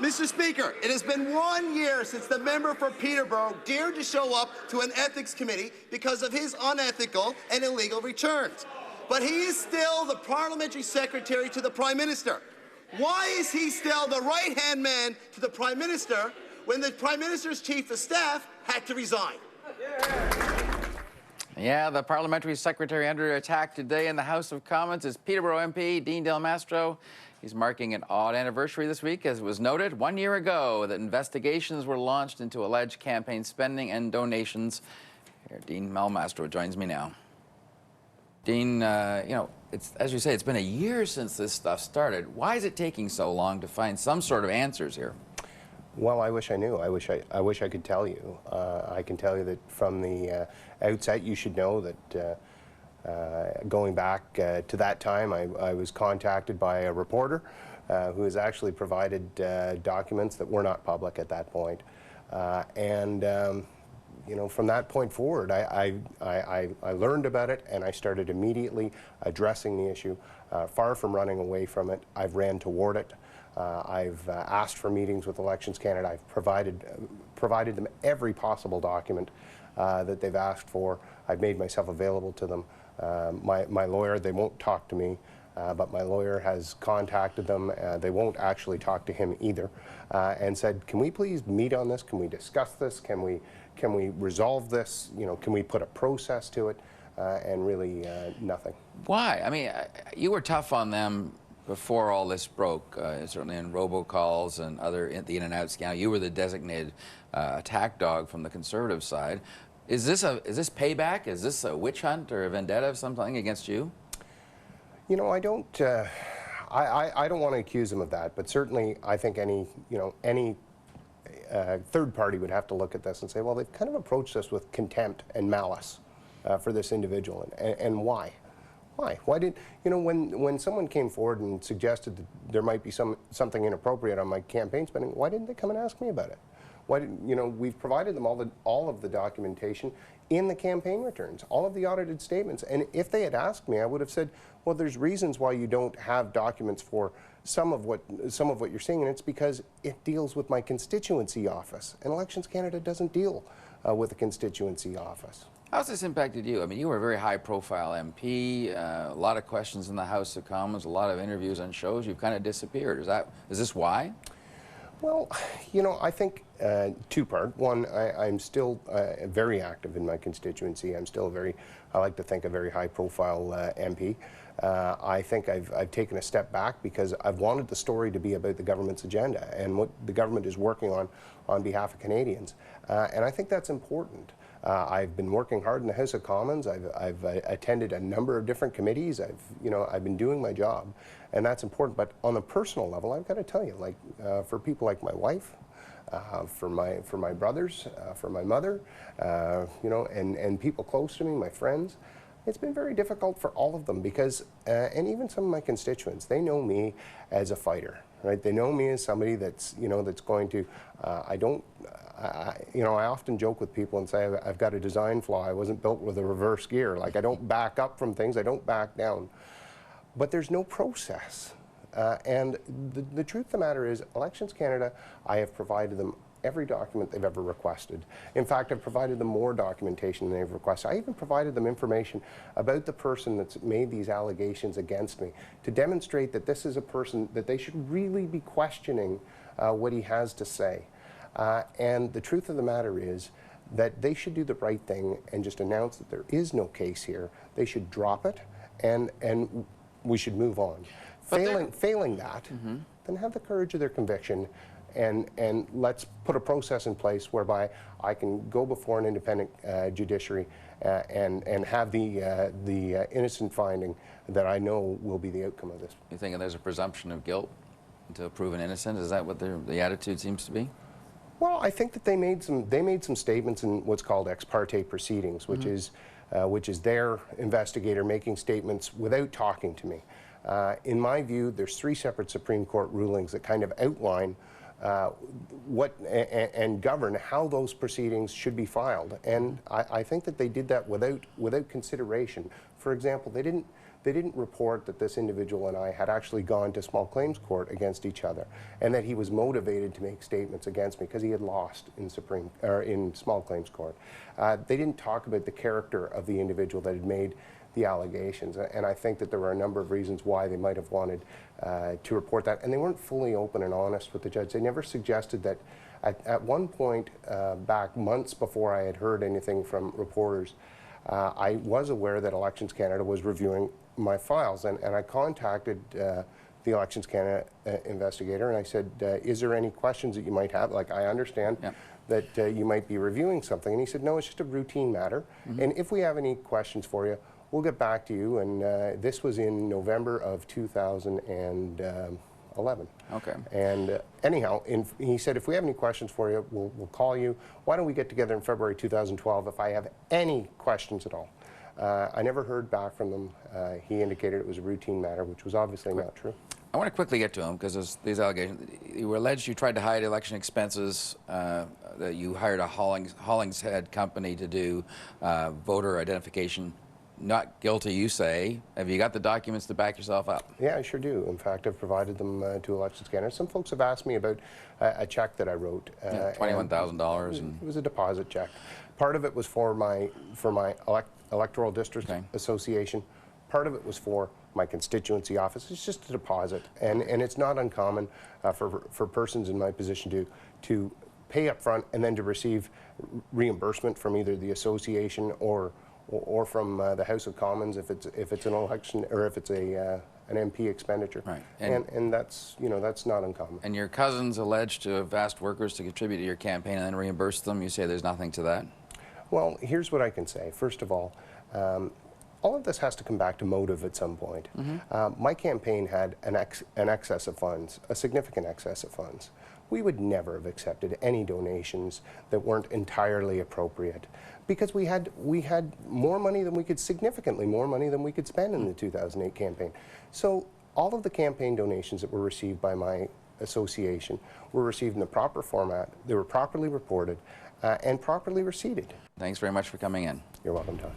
Mr. Speaker, it has been 1 year since the member for Peterborough dared to show up to an ethics committee because of his unethical and illegal returns. But he is still the parliamentary secretary to the Prime Minister. Why is he still the right-hand man to the Prime Minister when the Prime Minister's chief of staff had to resign? Yeah, the parliamentary secretary under attack today in the House of Commons is Peterborough MP Dean Del Mastro. He's marking an odd anniversary this week, as was noted 1 year ago that investigations were launched into alleged campaign spending and donations. Here, Dean Del Mastro joins me now. Dean, as you say, it's been a year since this stuff started. Why is it taking so long to find some sort of answers here? Well, I wish I knew. I wish I could tell you. I can tell you that from the outset, you should know that going back to that time, I was contacted by a reporter who has actually provided documents that were not public at that point. You know, from that point forward, I learned about it, and I started immediately addressing the issue. Far from running away from it, I've ran toward it. I've asked for meetings with Elections Canada. I've provided them every possible document that they've asked for. I've made myself available to them. My lawyer, they won't talk to me, but my lawyer has contacted them. They won't actually talk to him either, and said, can we please meet on this? Can we discuss this? Can we resolve this? You know, can we put a process to it? And really nothing. Why? I mean, you were tough on them before all this broke, certainly in robocalls and the in and out scandal. You were the designated attack dog from the Conservative side. Is this payback? Is this a witch hunt or a vendetta of something against you? You know, I don't want to accuse them of that, but certainly I think any third party would have to look at this and say, well, they've kind of approached us with contempt and malice for this individual, and why? Why did, you know, when someone came forward and suggested that there might be something inappropriate on my campaign spending, why didn't they come and ask me about it? Why didn't, you know, we've provided them all of the documentation in the campaign returns, all of the audited statements, and if they had asked me, I would have said, well, there's reasons why you don't have documents for some of what you're seeing, and it's because it deals with my constituency office, and Elections Canada doesn't deal with the constituency office. How's this impacted you? I mean, you were a very high-profile MP, a lot of questions in the House of Commons, a lot of interviews on shows. You've kind of disappeared. Is this why? Well, you know, I think two-part. One, I'm still very active in my constituency. I'm still I like to think, a very high-profile MP. I think I've taken a step back because I've wanted the story to be about the government's agenda and what the government is working on behalf of Canadians. And I think that's important. I've been working hard in the House of Commons. I've attended a number of different committees. I've been doing my job, and that's important. But on a personal level, I've got to tell you, like for people like my wife, for my brothers, for my mother, you know, and people close to me, my friends, it's been very difficult for all of them because, and even some of my constituents, they know me as a fighter, right? They know me as somebody that's, you know, that's going to, you know, I often joke with people and say I've got a design flaw. I wasn't built with a reverse gear. Like, I don't back up from things. I don't back down. But there's no process. And the truth of the matter is, Elections Canada, I have provided them every document they've ever requested. In fact, I've provided them more documentation than they've requested. I even provided them information about the person that's made these allegations against me to demonstrate that this is a person that they should really be questioning what he has to say. And the truth of the matter is that they should do the right thing and just announce that there is no case here. They should drop it, and we should move on. Failing that, then have the courage of their conviction, and let's put a process in place whereby I can go before an independent judiciary and have the innocent finding that I know will be the outcome of this. You think there's a presumption of guilt until proven innocent? Is that what the attitude seems to be? Well, I think that they made some statements in what's called ex parte proceedings, which is their investigator making statements without talking to me. In my view, there's 3 separate Supreme Court rulings that kind of outline and govern how those proceedings should be filed, and I think that they did that without consideration. For example, they they didn't report that this individual and I had actually gone to small claims court against each other, and that he was motivated to make statements against me because he had lost in small claims court. They didn't talk about the character of the individual that had made the allegations, and I think that there were a number of reasons why they might have wanted to report that, and they weren't fully open and honest with the judge. They never suggested that. At one point back months before I had heard anything from reporters, I was aware that Elections Canada was reviewing my files, and I contacted the Elections Canada investigator, and I said, is there any questions that you might have? Like, I understand that you might be reviewing something. And he said, no, it's just a routine matter. And if we have any questions for you, we'll get back to you. And this was in November of 2011. Okay. And anyhow, he said, if we have any questions for you, we'll call you. Why don't we get together in February 2012 if I have any questions at all? I never heard back from them. He indicated it was a routine matter, which was obviously not true. I want to quickly get to him because these allegations. You were alleged you tried to hide election expenses, that you hired a Hollingshead company to do voter identification. Not guilty, you say. Have you got the documents to back yourself up? Yeah, I sure do. In fact, I've provided them to Elections Canada. Some folks have asked me about a check that I wrote. $21,000. It was a deposit check. Part of it was for my electoral district association. Part of it was for my constituency office. It's just a deposit, and it's not uncommon for persons in my position to pay up front and then to receive reimbursement from either the association or from the House of Commons if it's an election or if it's an MP expenditure. Right. And that's that's not uncommon. And your cousins alleged to have asked workers to contribute to your campaign and then reimburse them. You say there's nothing to that? Well, here's what I can say. First of all of this has to come back to motive at some point. My campaign had an excess of funds, a significant excess of funds. We would never have accepted any donations that weren't entirely appropriate because we had more money than we could, significantly more money than we could spend in the 2008 campaign. So all of the campaign donations that were received by my association were received in the proper format. They were properly reported and properly receipted. Thanks very much for coming in. You're welcome, Todd.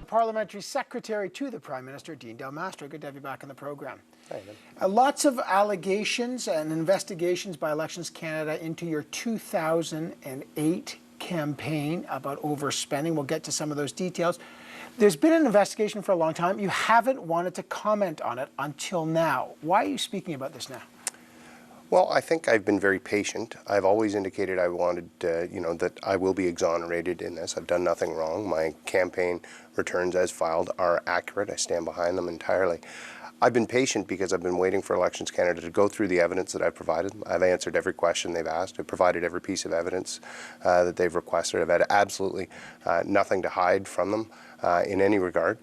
Parliamentary Secretary to the Prime Minister, Dean Del Mastro. Good to have you back on the program. Hi, Lots of allegations and investigations by Elections Canada into your 2008 campaign about overspending. We'll get to some of those details. There's been an investigation for a long time. You haven't wanted to comment on it until now. Why are you speaking about this now? Well, I think I've been very patient. I've always indicated I wanted, that I will be exonerated in this. I've done nothing wrong. My campaign returns as filed are accurate. I stand behind them entirely. I've been patient because I've been waiting for Elections Canada to go through the evidence that I've provided. I've answered every question they've asked. I've provided every piece of evidence that they've requested. I've had absolutely nothing to hide from them in any regard.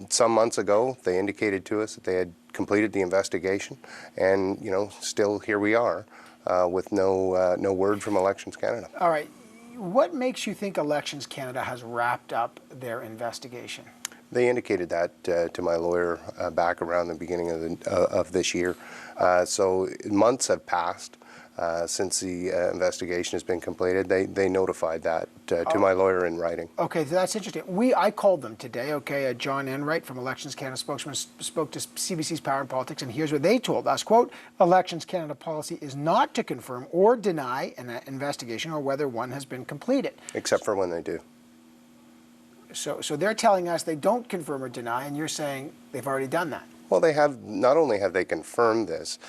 Some months ago, they indicated to us that they had completed the investigation, and still here we are with no word from Elections Canada. All right. What makes you think Elections Canada has wrapped up their investigation? They indicated that to my lawyer back around the beginning of this year. So months have passed since the investigation has been completed. They notified that to my lawyer in writing. Okay, that's interesting. I called them today, John Enright from Elections Canada spokesman spoke to CBC's Power and Politics, and here's what they told us, quote, Elections Canada policy is not to confirm or deny an investigation or whether one has been completed. Except for when they do. So they're telling us they don't confirm or deny, and you're saying they've already done that. Well, they have. Not only have they confirmed this,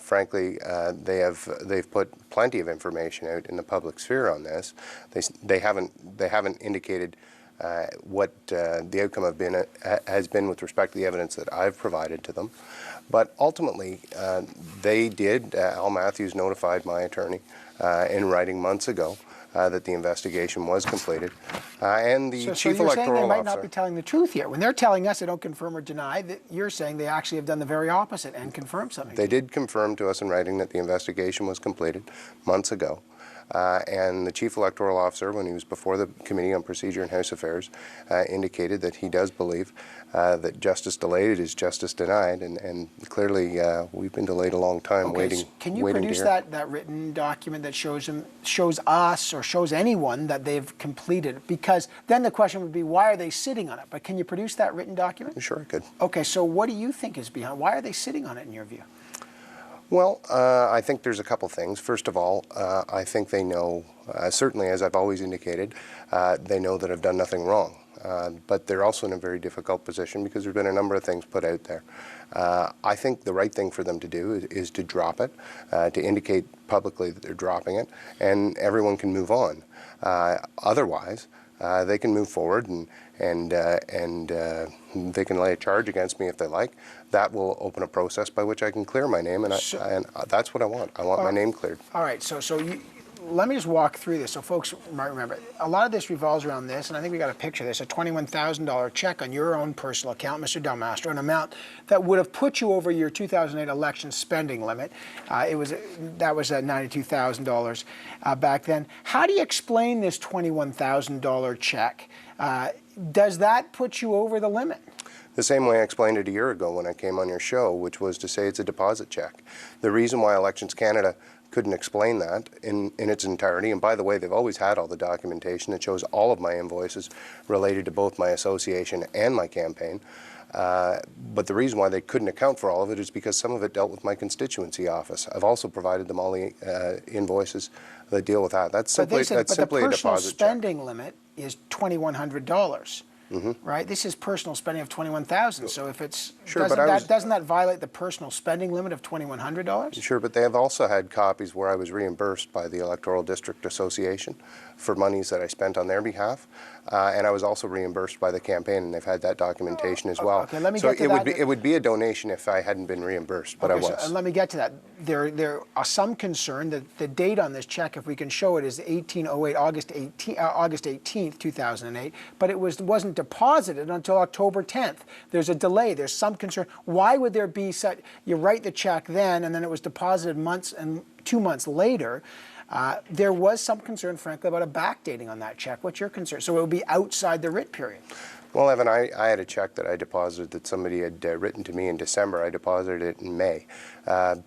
frankly, they've put plenty of information out in the public sphere on this. They haven't indicated what the outcome has been with respect to the evidence that I've provided to them. But ultimately, they did. Al Matthews notified my attorney in writing months ago that the investigation was completed, and the chief electoral officer. So you're saying they might not be telling the truth here. When they're telling us they don't confirm or deny, that you're saying they actually have done the very opposite and confirmed something. They did confirm to us in writing that the investigation was completed months ago. And the Chief Electoral Officer, when he was before the Committee on Procedure and House Affairs, indicated that he does believe that justice delayed is justice denied, and clearly we've been delayed a long time waiting. Can you produce that written document that shows us or shows anyone that they've completed? Because then the question would be, why are they sitting on it? But can you produce that written document? Sure, I could. Okay, so what do you think is behind? Why are they sitting on it in your view? Well, I think there's a couple things. First of all, I think they know, certainly as I've always indicated, they know that I've done nothing wrong. But they're also in a very difficult position because there have been a number of things put out there. I think the right thing for them to do is to drop it, to indicate publicly that they're dropping it, and everyone can move on. Otherwise, they can move forward and they can lay a charge against me if they like. That will open a process by which I can clear my name, and that's what I want. I want my name cleared. All right, so let me just walk through this so folks might remember. A lot of this revolves around this, and I think we got a picture of this, a $21,000 check on your own personal account, Mr. Del Mastro, an amount that would have put you over your 2008 election spending limit. That was $92,000 back then. How do you explain this $21,000 check? Does that put you over the limit? The same way I explained it a year ago when I came on your show, which was to say it's a deposit check. The reason why Elections Canada couldn't explain that in its entirety, and by the way, they've always had all the documentation that shows all of my invoices related to both my association and my campaign. But the reason why they couldn't account for all of it is because some of it dealt with my constituency office. I've also provided them all the invoices that deal with that. That's simply, but the personal deposit spending limit is $2,100. Right? This is personal spending of $21,000. So if it's doesn't that violate the personal spending limit of $2,100? Sure, but they have also had copies where I was reimbursed by the Electoral District Association for monies that I spent on their behalf, and I was also reimbursed by the campaign, and they've had that documentation as well. Okay, let me so get to that. It would be a donation if I hadn't been reimbursed, but I was. So let me get to that. There are some concern that the date on this check, if we can show it, is 1808, August 18th, 2008, but it wasn't deposited until October 10th. There's a delay. There's some concern. Why would there be such? You write the check then, and then it was deposited 2 months later. There was some concern, frankly, about a backdating on that check. What's your concern? So it would be outside the writ period. Well, Evan, I had a check that I deposited that somebody had written to me in December. I deposited it in May.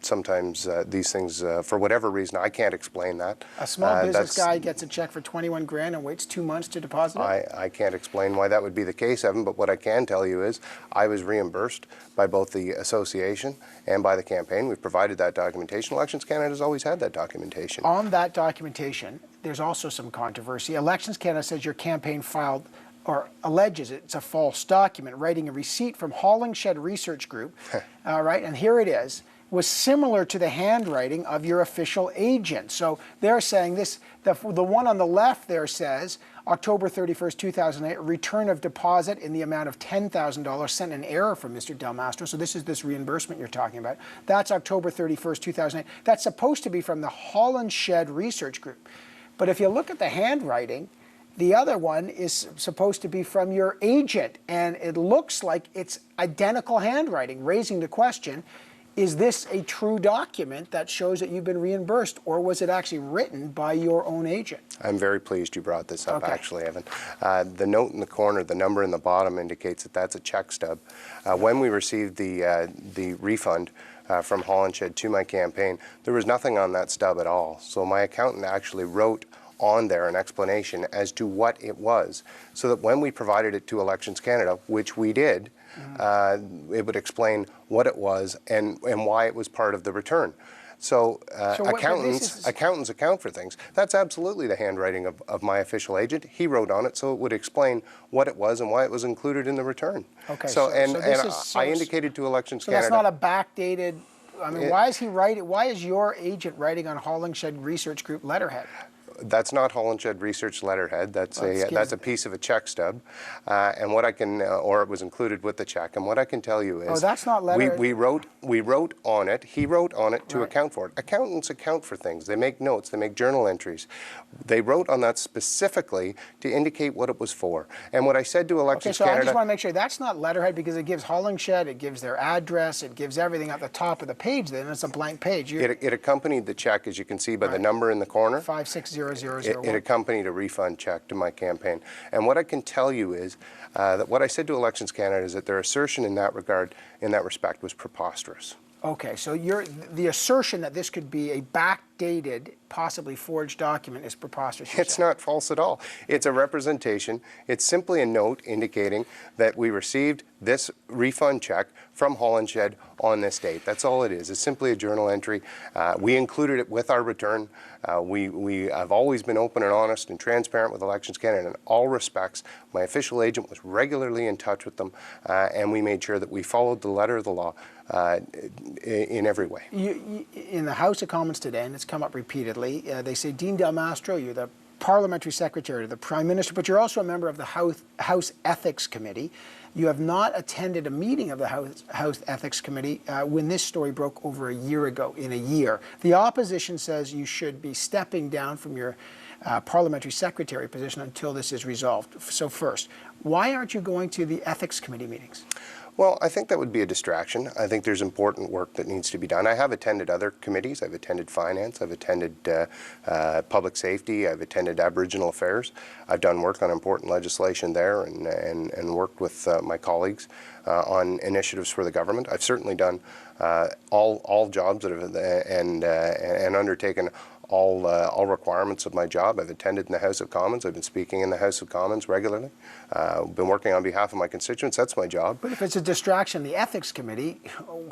Sometimes these things, for whatever reason, I can't explain that. A small business guy gets a check for 21 grand and waits 2 months to deposit it? I can't explain why that would be the case, Evan, but what I can tell you is I was reimbursed by both the association and by the campaign. We've provided that documentation. Elections Canada has always had that documentation. On that documentation, there's also some controversy. Elections Canada says your campaign filed or alleges it's a false document, writing a receipt from Hollingshed Research Group, right, and here it is, was similar to the handwriting of your official agent. So they're saying this, the one on the left there says, October 31st, 2008, return of deposit in the amount of $10,000 sent in error from Mr. Del Mastro. So this is this reimbursement you're talking about. That's October 31st, 2008. That's supposed to be from the Hollingshed Research Group. But if you look at the handwriting, the other one is supposed to be from your agent, and it looks like it's identical handwriting, raising the question, is this a true document that shows that you've been reimbursed, or was it actually written by your own agent? I'm very pleased you brought this up, actually, Evan. The note in the corner, the number in the bottom indicates that that's a check stub. When we received the refund from Hollingshed to my campaign, there was nothing on that stub at all. So my accountant actually wrote on there an explanation as to what it was, so that when we provided it to Elections Canada, which we did, it would explain what it was and why it was part of the return. So, accountants account for things. That's absolutely the handwriting of my official agent. He wrote on it, so it would explain what it was and why it was included in the return. Okay. I indicated to Elections Canada. So that's not a backdated. I mean, why is he writing? Why is your agent writing on Hollingshed Research Group letterhead? That's not Hollenshed Research letterhead. That's a piece of a check stub, and what I can, or it was included with the check. And what I can tell you is, that's not letterhead. We wrote on it. He wrote on it to account for it. Accountants account for things. They make notes. They make journal entries. They wrote on that specifically to indicate what it was for. And what I said to Elections Canada. I just want to make sure that's not letterhead, because it gives Hollenshed, it gives their address, it gives everything at the top of the page. Then it's a blank page. It accompanied the check, as you can see by the number in the corner. 560001. It accompanied a refund check to my campaign. And what I can tell you is that what I said to Elections Canada is that their assertion in that regard, in that respect, was preposterous. Okay, so the assertion that this could be a backdated, possibly forged document is preposterous. It's not false at all. It's a representation. It's simply a note indicating that we received this refund check from Hollenshed on this date. That's all it is. It's simply a journal entry. We included it with our return. We have always been open and honest and transparent with Elections Canada in all respects. My official agent was regularly in touch with them, and we made sure that we followed the letter of the law in every way. In the House of Commons today, and it's come up repeatedly, they say, Dean Del Mastro, you're the Parliamentary Secretary to the Prime Minister, but you're also a member of the House Ethics Committee. You have not attended a meeting of the House Ethics Committee when this story broke over a year ago, in a year. The opposition says you should be stepping down from your Parliamentary Secretary position until this is resolved. So first, why aren't you going to the Ethics Committee meetings? Well, I think that would be a distraction. I think there's important work that needs to be done. I have attended other committees. I've attended finance. I've attended public safety. I've attended Aboriginal affairs. I've done work on important legislation there and worked with my colleagues on initiatives for the government. I've certainly done all jobs that have, and undertaken all requirements of my job. I've attended in the House of Commons. I've been speaking in the House of Commons regularly. Been working on behalf of my constituents. That's my job. But if it's a distraction, the Ethics Committee,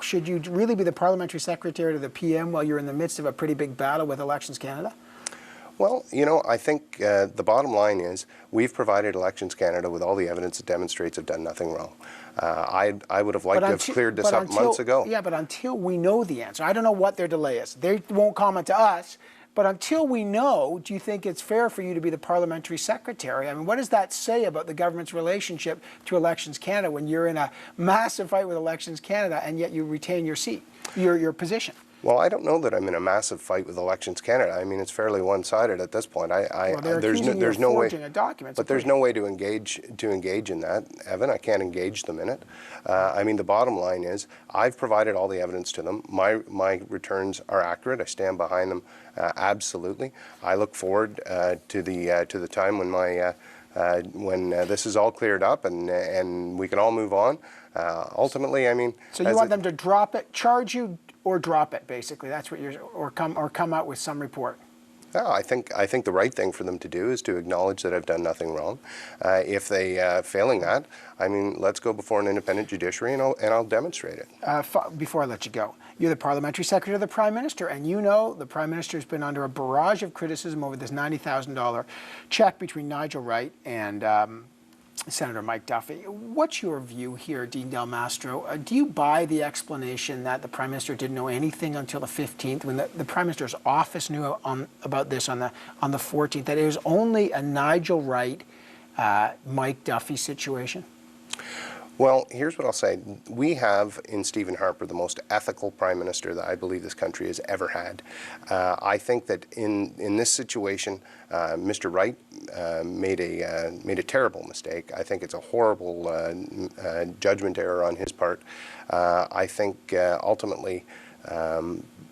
should you really be the Parliamentary Secretary to the PM while you're in the midst of a pretty big battle with Elections Canada? Well, you know, I think the bottom line is we've provided Elections Canada with all the evidence that demonstrates I've done nothing wrong. I would have liked to have cleared this up months ago. Yeah, but until we know the answer, I don't know what their delay is. They won't comment to us. But until we know, do you think it's fair for you to be the Parliamentary Secretary? I mean, what does that say about the government's relationship to Elections Canada when you're in a massive fight with Elections Canada and yet you retain your seat, your position? Well, I don't know that I'm in a massive fight with Elections Canada. I mean, it's fairly one-sided at this point. There's no way. A document. But there's no way to engage in that, Evan. I can't engage them in it. I mean, the bottom line is I've provided all the evidence to them. My returns are accurate. I stand behind them absolutely. I look forward to the time when this is all cleared up and we can all move on. Ultimately, I mean. So you want them to drop it, charge you, or drop it, basically. That's what you're, or come out with some report. No, I think the right thing for them to do is to acknowledge that I've done nothing wrong. If they failing that, I mean, let's go before an independent judiciary and I'll demonstrate it. Before I let you go, you're the Parliamentary Secretary of the Prime Minister, and you know the Prime Minister has been under a barrage of criticism over this $90,000 check between Nigel Wright and Senator Mike Duffy. What's your view here, Dean Del Mastro? Do you buy the explanation that the Prime Minister didn't know anything until the 15th, when the Prime Minister's office knew about this on the 14th, that it was only a Nigel Wright, Mike Duffy situation? Well, here's what I'll say. We have in Stephen Harper the most ethical Prime Minister that I believe this country has ever had. I think that in this situation, Mr. Wright made a terrible mistake. I think it's a horrible judgment error on his part. I think ultimately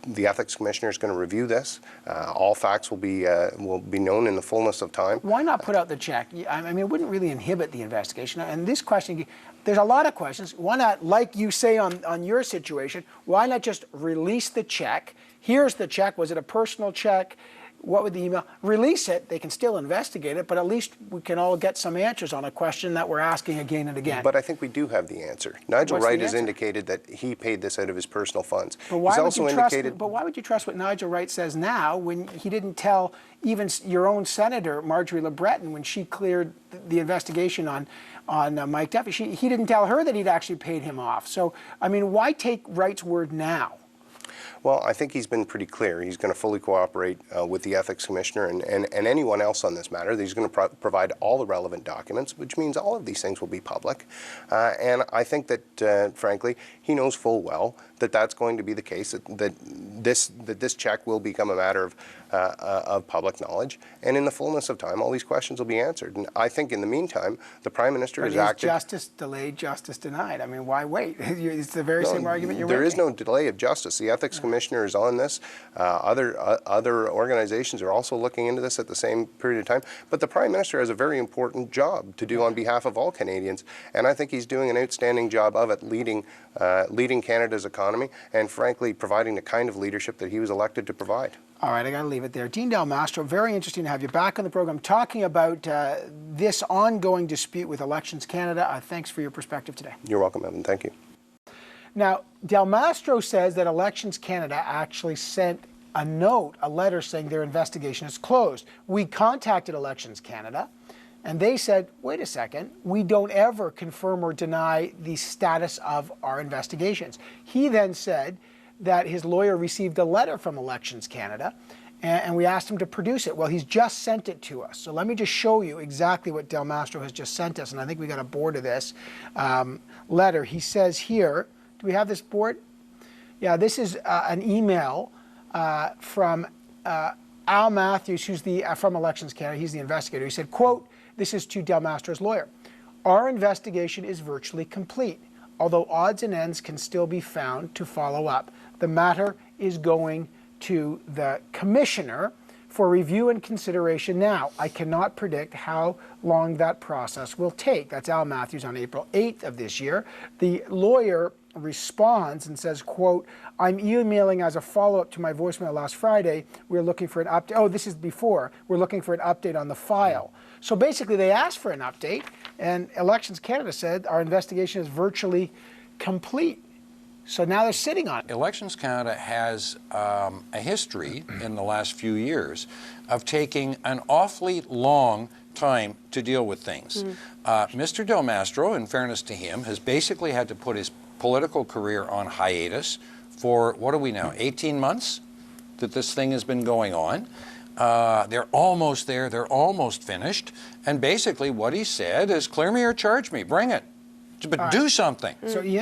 the Ethics Commissioner is going to review this. All facts will be known in the fullness of time. Why not put out the check? I mean, it wouldn't really inhibit the investigation. And this question, there's a lot of questions. Why not, like you say on your situation, why not just release the check? Here's the check. Was it a personal check? What would the email? Release it. They can still investigate it, but at least we can all get some answers on a question that we're asking again and again. But I think we do have the answer. Nigel Wright has indicated that he paid this out of his personal funds. But why would you trust what Nigel Wright says now when he didn't tell even your own Senator, Marjorie Le Breton, when she cleared the investigation on Mike Duffy? He didn't tell her that he'd actually paid him off. So, I mean, why take Wright's word now? Well, I think he's been pretty clear. He's going to fully cooperate with the Ethics Commissioner and anyone else on this matter. He's going to provide all the relevant documents, which means all of these things will be public. And I think that, frankly, he knows full well that that's going to be the case, that this check will become a matter of public knowledge. And in the fullness of time, all these questions will be answered. And I think in the meantime, the Prime Minister has acted... Justice delayed, justice denied. I mean, why wait? It's the very same argument you're making. There is no delay of justice. The Ethics Commissioner is on this. Other organizations are also looking into this at the same period of time. But the Prime Minister has a very important job to do on behalf of all Canadians. And I think he's doing an outstanding job of it, leading Canada's economy and, frankly, providing the kind of leadership that he was elected to provide. All right, I got to leave it there. Dean Del Mastro, very interesting to have you back on the program talking about this ongoing dispute with Elections Canada. Thanks for your perspective today. You're welcome, Evan. Thank you. Now, Del Mastro says that Elections Canada actually sent a note, a letter saying their investigation is closed. We contacted Elections Canada, and they said, wait a second, we don't ever confirm or deny the status of our investigations. He then said that his lawyer received a letter from Elections Canada, and we asked him to produce it. Well, he's just sent it to us. So let me just show you exactly what Del Mastro has just sent us, and I think we got a board of this letter. He says here, do we have this board? Yeah, this is an email from Al Matthews, who's from Elections Canada. He's the investigator. He said, quote, this is to Del Mastro's lawyer. Our investigation is virtually complete, although odds and ends can still be found to follow up. The matter is going to the Commissioner for review and consideration now. I cannot predict how long that process will take. That's Al Matthews on April 8th of this year. The lawyer responds and says, quote, I'm emailing as a follow-up to my voicemail last Friday. We're looking for an update. Oh, this is before. We're looking for an update on the file. So basically they asked for an update, and Elections Canada said our investigation is virtually complete. So now they're sitting on it. Elections Canada has a history in the last few years of taking an awfully long time to deal with things. Mr. Del Mastro, in fairness to him, has basically had to put his political career on hiatus for, what are we now, 18 months that this thing has been going on. They're almost there, they're almost finished, and basically what he said is, clear me or charge me, bring it, but do something. So Ian?